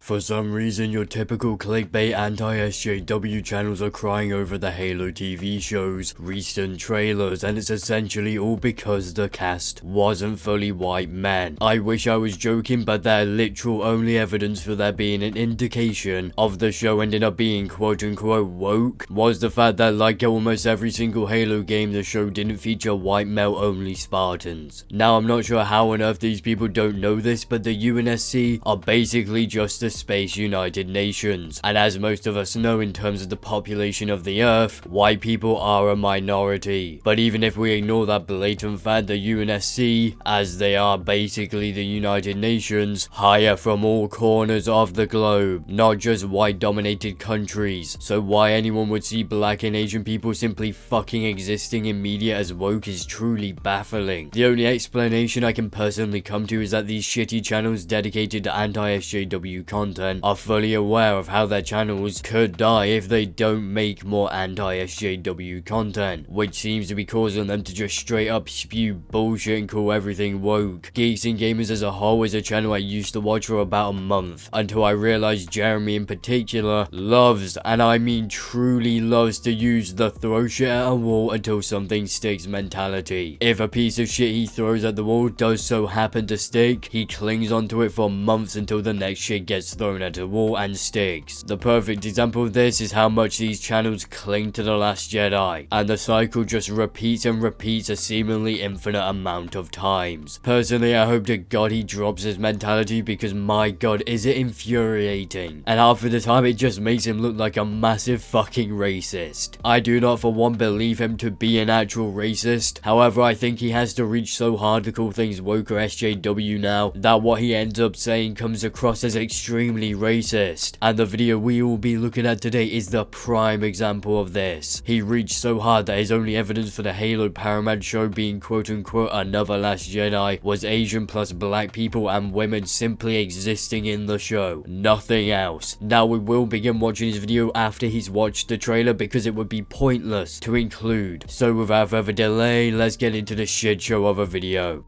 For some reason, your typical clickbait anti-SJW channels are crying over the Halo TV show's recent trailers, and it's essentially all because the cast wasn't fully white men. I wish I was joking, but their literal only evidence for there being an indication of the show ending up being quote-unquote woke was the fact that, like almost every single Halo game, the show didn't feature white male-only Spartans. Now, I'm not sure how on earth these people don't know this, but the UNSC are basically just the Space United Nations, and as most of us know, in terms of the population of the Earth, white people are a minority. But even if we ignore that blatant fact, the UNSC, as they are basically the United Nations, hire from all corners of the globe, not just white-dominated countries. So why anyone would see black and Asian people simply fucking existing in media as woke is truly baffling. The only explanation I can personally come to is that these shitty channels dedicated to anti-SJW content are fully aware of how their channels could die if they don't make more anti-SJW content, which seems to be causing them to just straight up spew bullshit and call everything woke. Geeks and Gamers as a whole is a channel I used to watch for about a month, until I realized Jeremy in particular loves, and I mean truly loves, to use the throw shit at a wall until something sticks mentality. If a piece of shit he throws at the wall does so happen to stick, he clings onto it for months until the next shit gets thrown at a wall and sticks. The perfect example of this is how much these channels cling to The Last Jedi, and the cycle just repeats and repeats a seemingly infinite amount of times. Personally, I hope to God he drops his mentality, because my god is it infuriating, and half of the time it just makes him look like a massive fucking racist. I do not for one believe him to be an actual racist, however I think he has to reach so hard to call things woke or SJW now that what he ends up saying comes across as extremely racist, and the video we will be looking at today is the prime example of this. He reached so hard that his only evidence for the Halo Paramount show being quote-unquote another Last Jedi was Asian plus black people and women simply existing in the show, nothing else. Now we will begin watching his video after he's watched the trailer, because it would be pointless to include. So without further delay, let's get into the shit show of a video.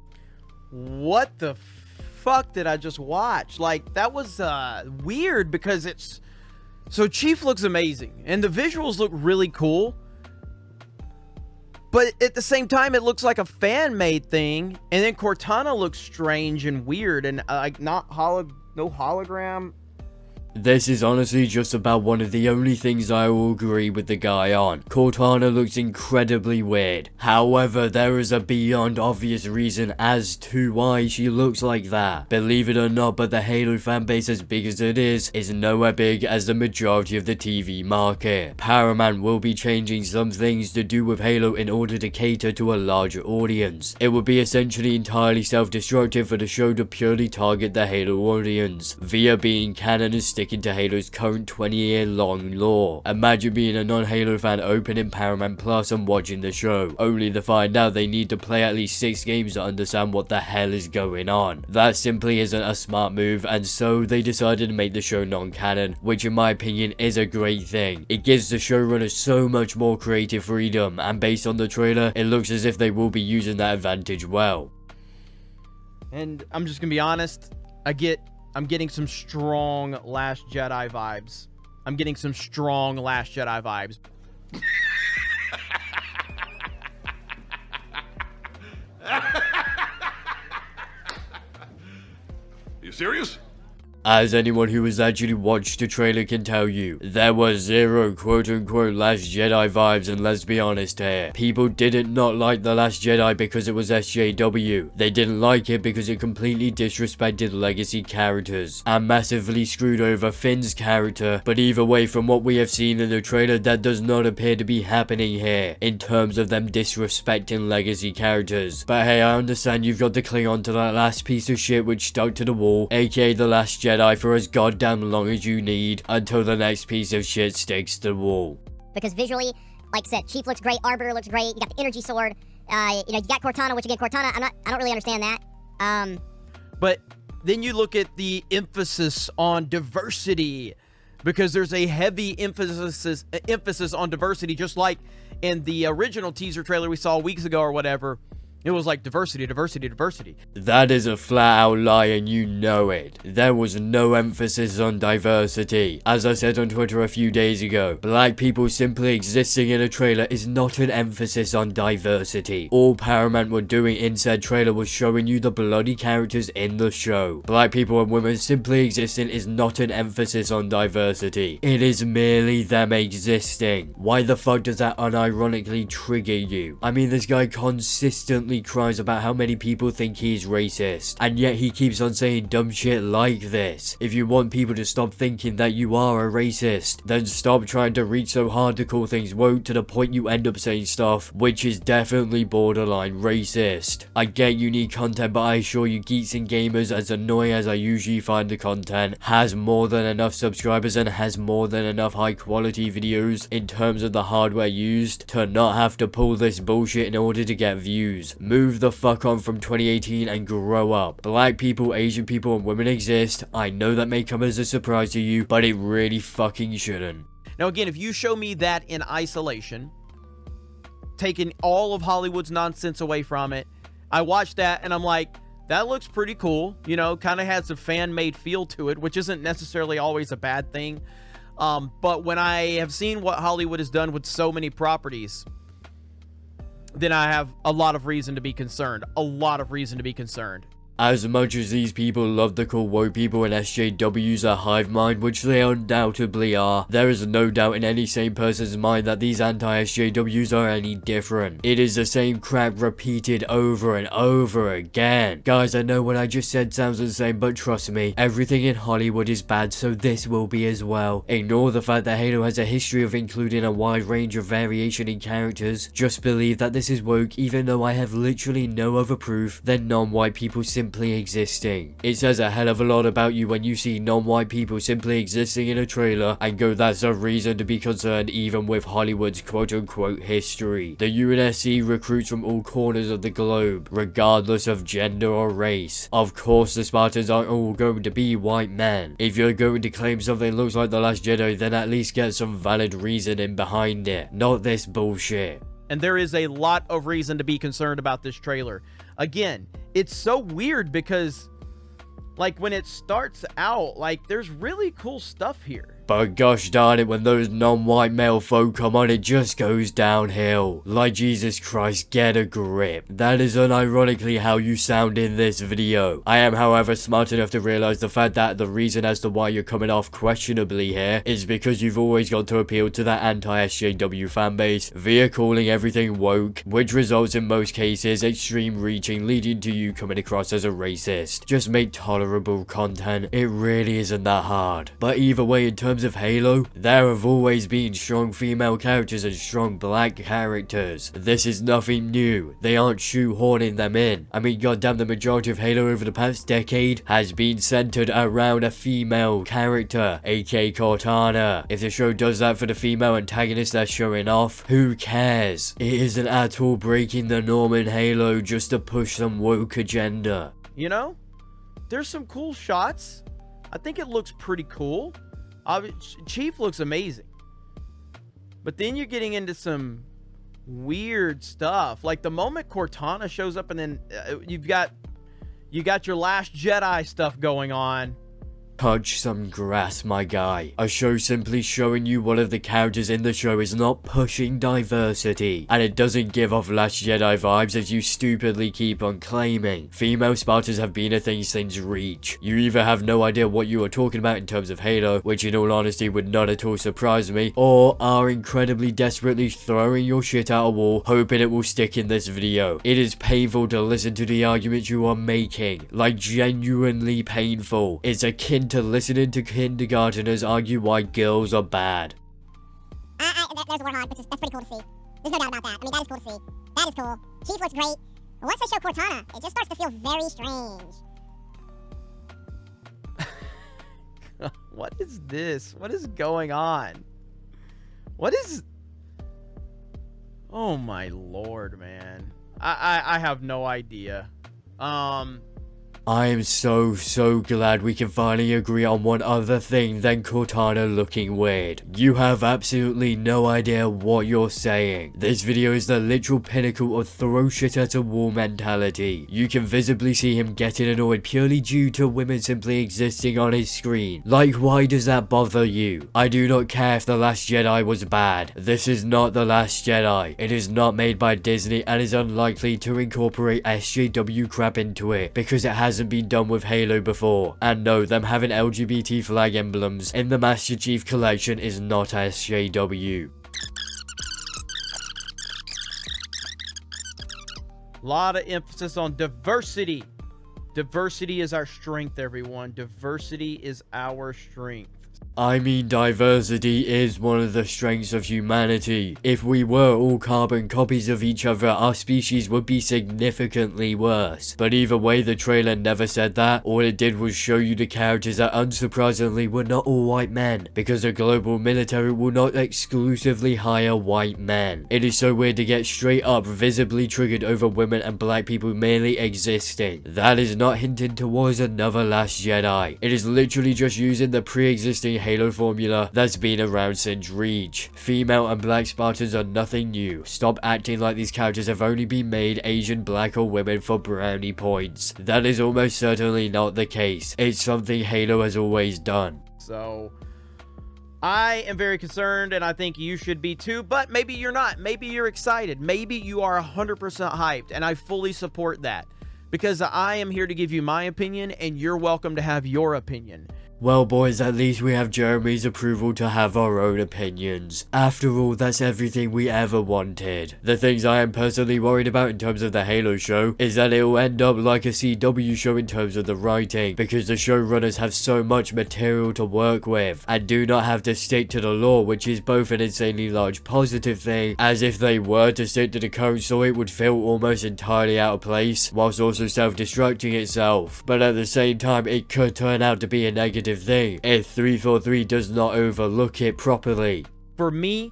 What the fuck did I just watch? Like, that was weird, because it's so Chief looks amazing and the visuals look really cool, but at the same time it looks like a fan-made thing, and then Cortana looks strange and weird and like no hologram. This is honestly just about one of the only things I will agree with the guy on. Cortana looks incredibly weird. However, there is a beyond obvious reason as to why she looks like that. Believe it or not, but the Halo fanbase, as big as it is nowhere big as the majority of the TV market. Paramount will be changing some things to do with Halo in order to cater to a larger audience. It would be essentially entirely self-destructive for the show to purely target the Halo audience, via being canon and sticking to Halo's current 20-year-long lore. Imagine being a non-Halo fan opening Paramount Plus and watching the show, only to find out they need to play at least 6 games to understand what the hell is going on. That simply isn't a smart move, and so they decided to make the show non-canon, which in my opinion is a great thing. It gives the showrunners so much more creative freedom, and based on the trailer, it looks as if they will be using that advantage well. And I'm just gonna be honest, I'm getting some strong Last Jedi vibes. I'm getting some strong Last Jedi vibes. You serious? As anyone who has actually watched the trailer can tell you, there was zero quote-unquote Last Jedi vibes, and let's be honest here. People didn't not like The Last Jedi because it was SJW. They didn't like it because it completely disrespected legacy characters and massively screwed over Finn's character, but either way, from what we have seen in the trailer, that does not appear to be happening here, in terms of them disrespecting legacy characters. But hey, I understand you've got to cling on to that last piece of shit which stuck to the wall, aka The Last Jedi, for as goddamn long as you need, until the next piece of shit sticks to the wall. Because visually, like I said, Chief looks great, Arbiter looks great, you got the energy sword, you got Cortana, which again, Cortana, I don't really understand that. But then you look at the emphasis on diversity, because there's a heavy emphasis on diversity, just like in the original teaser trailer we saw weeks ago or whatever. It was like diversity, diversity, diversity. That is a flat out lie and you know it. There was no emphasis on diversity. As I said on Twitter a few days ago, black people simply existing in a trailer is not an emphasis on diversity. All Paramount were doing in said trailer was showing you the bloody characters in the show. Black people and women simply existing is not an emphasis on diversity. It is merely them existing. Why the fuck does that unironically trigger you? I mean, this guy consistently cries about how many people think he's racist, and yet he keeps on saying dumb shit like this. If you want people to stop thinking that you are a racist, then stop trying to reach so hard to call things woke to the point you end up saying stuff which is definitely borderline racist. I get you need content, but I assure you Geeks and Gamers, as annoying as I usually find the content, has more than enough subscribers and has more than enough high quality videos in terms of the hardware used to not have to pull this bullshit in order to get views. Move the fuck on from 2018 and grow up. Black people, Asian people, and women exist. I know that may come as a surprise to you, but it really fucking shouldn't. Now again, if you show me that in isolation, taking all of Hollywood's nonsense away from it, I watched that and I'm like, that looks pretty cool. You know, kind of has a fan-made feel to it, which isn't necessarily always a bad thing. But when I have seen what Hollywood has done with so many properties, then I have a lot of reason to be concerned. A lot of reason to be concerned. As much as these people love to call woke people and SJWs a hive mind, which they undoubtedly are, there is no doubt in any sane person's mind that these anti-SJWs are any different. It is the same crap repeated over and over again. Guys, I know what I just said sounds insane, but trust me, everything in Hollywood is bad, so this will be as well. Ignore the fact that Halo has a history of including a wide range of variation in characters. Just believe that this is woke, even though I have literally no other proof than non-white people simply existing. It says a hell of a lot about you when you see non-white people simply existing in a trailer and go, that's a reason to be concerned even with Hollywood's quote-unquote history. The UNSC recruits from all corners of the globe, regardless of gender or race. Of course the Spartans aren't all going to be white men. If you're going to claim something looks like The Last Jedi, then at least get some valid reasoning behind it, not this bullshit. And there is a lot of reason to be concerned about this trailer. Again, it's so weird because, like, when it starts out, like, there's really cool stuff here. But gosh darn it, when those non-white male folk come on, it just goes downhill. Like, Jesus Christ, get a grip. That is unironically how you sound in this video. I am, however, smart enough to realize the fact that the reason as to why you're coming off questionably here is because you've always got to appeal to that anti-SJW fanbase via calling everything woke, which results in most cases extreme reaching, leading to you coming across as a racist. Just make tolerable content. It really isn't that hard. But either way, in terms of Halo, there have always been strong female characters and strong black characters. This is nothing new. They aren't shoehorning them in. I mean, goddamn, the majority of Halo over the past decade has been centered around a female character, aka Cortana. If the show does that for the female antagonist they're showing off, who cares? It isn't at all breaking the norm in Halo just to push some woke agenda. You know, there's some cool shots. I think it looks pretty cool. Chief looks amazing, but then you're getting into some weird stuff. Like the moment Cortana shows up, and then you got your Last Jedi stuff going on. Touch some grass, my guy. A show simply showing you one of the characters in the show is not pushing diversity, and it doesn't give off Last Jedi vibes as you stupidly keep on claiming. Female Spartans have been a thing since Reach. You either have no idea what you are talking about in terms of Halo, which in all honesty would not at all surprise me, or are incredibly desperately throwing your shit at a wall, hoping it will stick in this video. It is painful to listen to the arguments you are making. Like, genuinely painful. It's akin to listening to kindergarteners argue why girls are bad. There's Warhog, that's pretty cool to see. There's no doubt about that. I mean, that is cool to see. That is cool. Chief looks great. But once they show Cortana, it just starts to feel very strange. What is this? What is going on? What is... Oh my lord, man. I have no idea. I am so glad we can finally agree on one other thing than Cortana looking weird. You have absolutely no idea what you're saying. This video is the literal pinnacle of throw shit at a wall mentality. You can visibly see him getting annoyed purely due to women simply existing on his screen. Like, why does that bother you? I do not care if The Last Jedi was bad. This is not The Last Jedi. It is not made by Disney and is unlikely to incorporate SJW crap into it because it hasn't been done with Halo before. And no, them having LGBT flag emblems in the Master Chief Collection is not SJW. Lot of emphasis on diversity. Diversity is our strength, everyone. Diversity is our strength. I mean, diversity is one of the strengths of humanity. If we were all carbon copies of each other, our species would be significantly worse. But either way, the trailer never said that. All it did was show you the characters that unsurprisingly were not all white men, because the global military will not exclusively hire white men. It is so weird to get straight up visibly triggered over women and black people merely existing. That is not hinted towards another Last Jedi. It is literally just using the pre-existing Halo formula that's been around since Reach. Female and black Spartans are nothing new. Stop acting like these characters have only been made Asian, black or women for brownie points. That is almost certainly not the case. It's something Halo has always done. So I am very concerned, and I think you should be too, but maybe you're not. Maybe you're excited. Maybe you are 100% hyped, and I fully support that because I am here to give you my opinion, and you're welcome to have your opinion. Well boys, at least we have Jeremy's approval to have our own opinions. After all, that's everything we ever wanted. The things I am personally worried about in terms of the Halo show is that it will end up like a CW show in terms of the writing, because the showrunners have so much material to work with and do not have to stick to the lore, which is both an insanely large positive thing, as if they were to stick to the current story it would feel almost entirely out of place, whilst also self-destructing itself. But at the same time, it could turn out to be a negative thing if 343 does not overlook it properly. For me,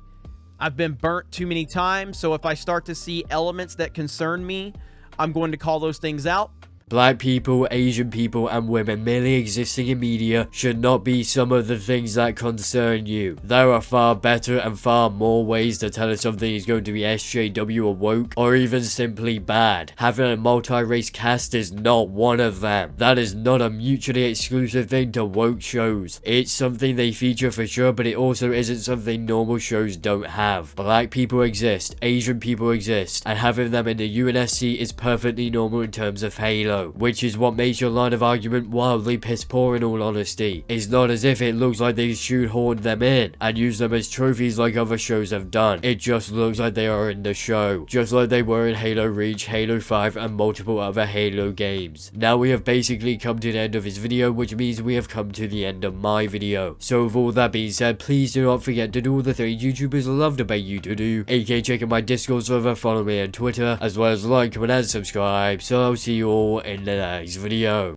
I've been burnt too many times, so if I start to see elements that concern me, I'm going to call those things out. Black people, Asian people, and women merely existing in media should not be some of the things that concern you. There are far better and far more ways to tell if something is going to be SJW or woke, or even simply bad. Having a multi-race cast is not one of them. That is not a mutually exclusive thing to woke shows. It's something they feature for sure, but it also isn't something normal shows don't have. Black people exist, Asian people exist, and having them in the UNSC is perfectly normal in terms of Halo. Which is what makes your line of argument wildly piss poor in all honesty. It's not as if it looks like they shoehorned them in and used them as trophies like other shows have done. It just looks like they are in the show, just like they were in Halo Reach, Halo 5 and multiple other Halo games. Now we have basically come to the end of this video, which means we have come to the end of my video. So with all that being said, please do not forget to do all the things YouTubers love to beg you to do, aka checking my Discord server, follow me on Twitter, as well as like, comment and subscribe. So I'll see you all in the next video.